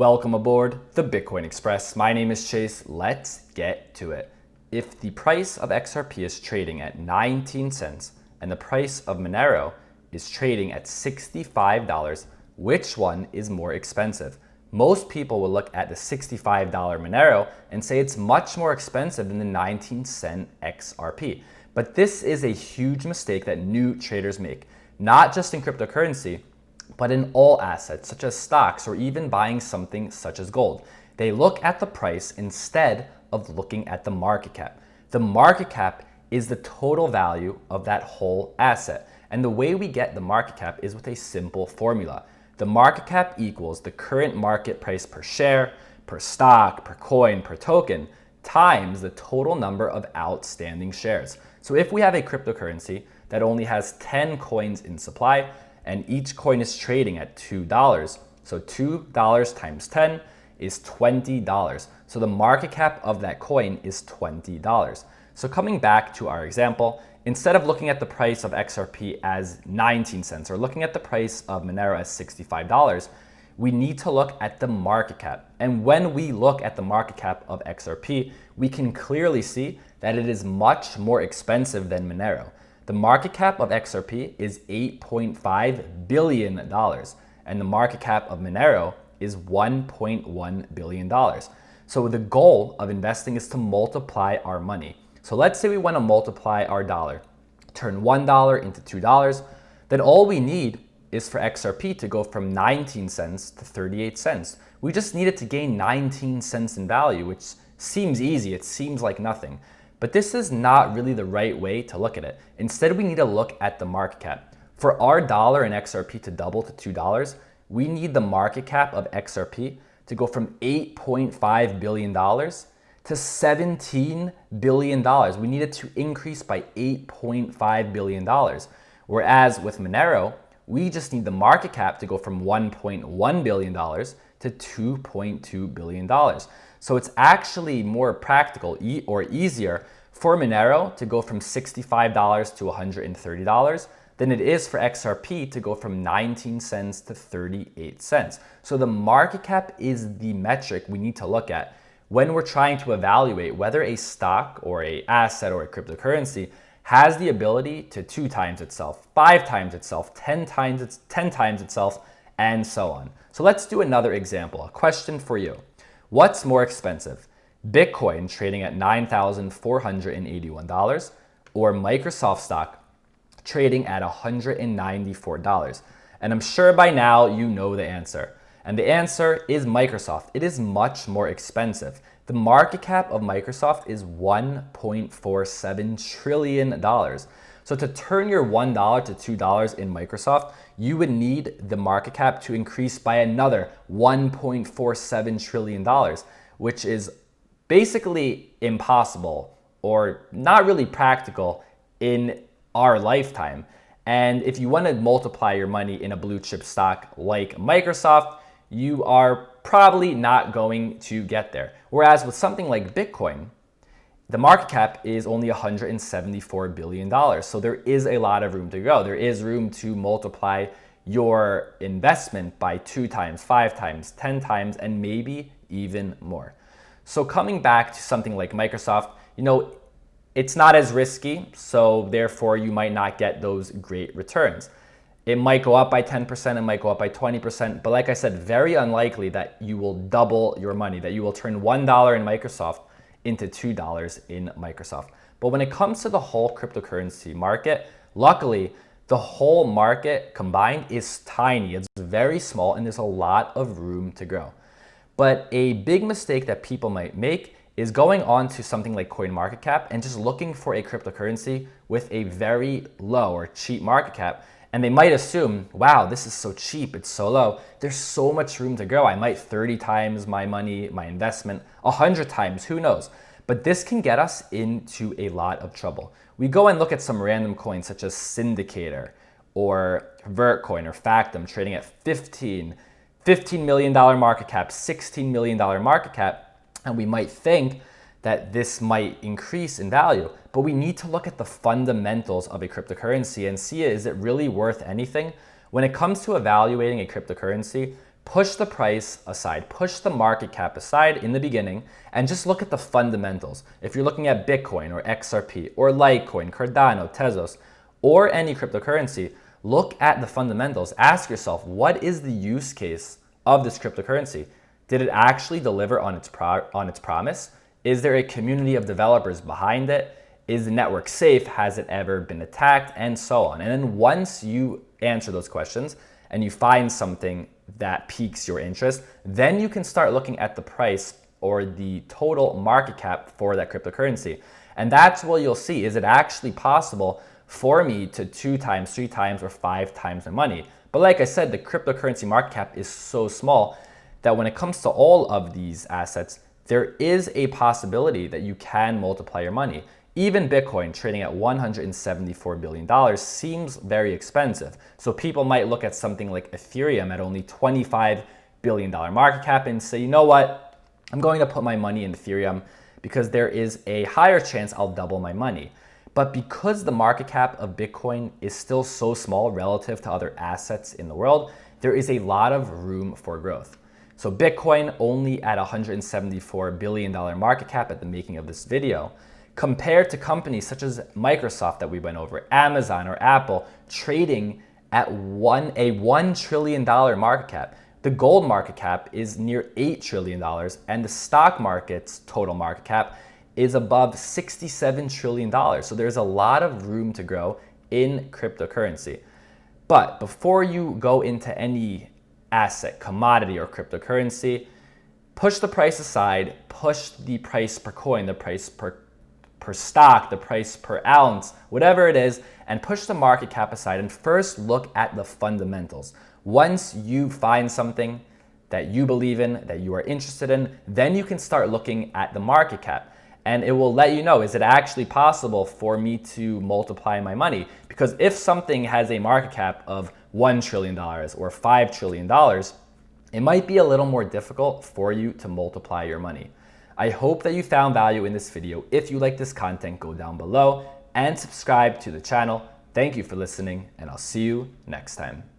Welcome aboard the Bitcoin Express. My name is Chase. Let's get to it. If the price of XRP is trading at 19 cents and the price of Monero is trading at $65, which one is more expensive? Most people will look at the $65 Monero and say it's much more expensive than the 19-cent XRP. But this is a huge mistake that new traders make, not just in cryptocurrency, but in all assets, such as stocks or even buying something such as gold. They look at the price instead of looking at the market cap. The market cap is the total value of that whole asset. And the way we get the market cap is with a simple formula. The market cap equals the current market price per share, per stock, per coin, per token, times the total number of outstanding shares. So if we have a cryptocurrency that only has 10 coins in supply, and each coin is trading at $2. So $2 times 10 is $20. So the market cap of that coin is $20. So coming back to our example, instead of looking at the price of XRP as 19 cents or looking at the price of Monero as $65, we need to look at the market cap. And when we look at the market cap of XRP, we can clearly see that it is much more expensive than Monero. The market cap of XRP is $8.5 billion, and the market cap of Monero is $1.1 billion. So the goal of investing is to multiply our money. So let's say we want to multiply our dollar, turn $1 into $2, then all we need is for XRP to go from 19 cents to 38 cents. We just need it to gain 19 cents in value, which seems easy. It seems like nothing. But this is not really the right way to look at it. Instead, we need to look at the market cap. For our dollar in XRP to double to $2, we need the market cap of XRP to go from $8.5 billion to $17 billion. We need it to increase by $8.5 billion. Whereas with Monero, we just need the market cap to go from $1.1 billion to $2.2 billion. So it's actually more practical or easier for Monero to go from $65 to $130 than it is for XRP to go from 19 cents to 38 cents. So the market cap is the metric we need to look at when we're trying to evaluate whether a stock or an asset or a cryptocurrency has the ability to 2 times itself, 5 times itself, 10 times itself, and so on. So let's do another example. A question for you. What's more expensive, Bitcoin trading at $9,481 or Microsoft stock trading at $194? And I'm sure by now you know the answer. And the answer is Microsoft. It is much more expensive. The market cap of Microsoft is $1.47 trillion. So to turn your $1 to $2 in Microsoft, you would need the market cap to increase by another $1.47 trillion, which is basically impossible or not really practical in our lifetime. And if you want to multiply your money in a blue chip stock like Microsoft, you are probably not going to get there. Whereas with something like Bitcoin, the market cap is only $174 billion. So there is a lot of room to go. There is room to multiply your investment by 2 times, 5 times, 10 times, and maybe even more. So coming back to something like Microsoft, it's not as risky, so therefore you might not get those great returns. It might go up by 10%, it might go up by 20%, but like I said, very unlikely that you will double your money, that you will turn $1 in Microsoft into $2 in Microsoft. But when it comes to the whole cryptocurrency market, luckily, the whole market combined is tiny. It's very small and there's a lot of room to grow. But a big mistake that people might make is going on to something like CoinMarketCap and just looking for a cryptocurrency with a very low or cheap market cap. And they might assume, wow, this is so cheap, it's so low. There's so much room to grow. I might 30 times my money, my investment, 100 times, who knows? But this can get us into a lot of trouble. We go and look at some random coins such as Syndicator or Vertcoin or Factom trading at $15 million market cap, $16 million market cap, and we might think that this might increase in value. But we need to look at the fundamentals of a cryptocurrency and see, is it really worth anything? When it comes to evaluating a cryptocurrency, push the price aside, push the market cap aside in the beginning, and just look at the fundamentals. If you're looking at Bitcoin or XRP or Litecoin, Cardano, Tezos, or any cryptocurrency, look at the fundamentals. Ask yourself, what is the use case of this cryptocurrency? Did it actually deliver on its promise? Is there a community of developers behind it? Is the network safe? Has it ever been attacked? And so on. And then once you answer those questions and you find something that piques your interest, then you can start looking at the price or the total market cap for that cryptocurrency. And that's what you'll see. Is it actually possible for me to 2 times, 3 times, or 5 times my money? But like I said, the cryptocurrency market cap is so small that when it comes to all of these assets, there is a possibility that you can multiply your money. Even Bitcoin trading at $174 billion seems very expensive. So people might look at something like Ethereum at only $25 billion market cap and say, you know what, I'm going to put my money in Ethereum because there is a higher chance I'll double my money. But because the market cap of Bitcoin is still so small relative to other assets in the world, there is a lot of room for growth. So Bitcoin only at $174 billion market cap at the making of this video, compared to companies such as Microsoft that we went over, Amazon or Apple, trading at a $1 trillion market cap. The gold market cap is near $8 trillion, and the stock market's total market cap is above $67 trillion. So there's a lot of room to grow in cryptocurrency. But before you go into any asset, commodity, or cryptocurrency, push the price aside, push the price per coin, the price per stock, the price per ounce, whatever it is, and push the market cap aside and first look at the fundamentals. Once you find something that you believe in, that you are interested in, then you can start looking at the market cap. And it will let you know, is it actually possible for me to multiply my money? Because if something has a market cap of $1 trillion or $5 trillion, it might be a little more difficult for you to multiply your money. I hope that you found value in this video. If you like this content, go down below and subscribe to the channel. Thank you for listening, and I'll see you next time.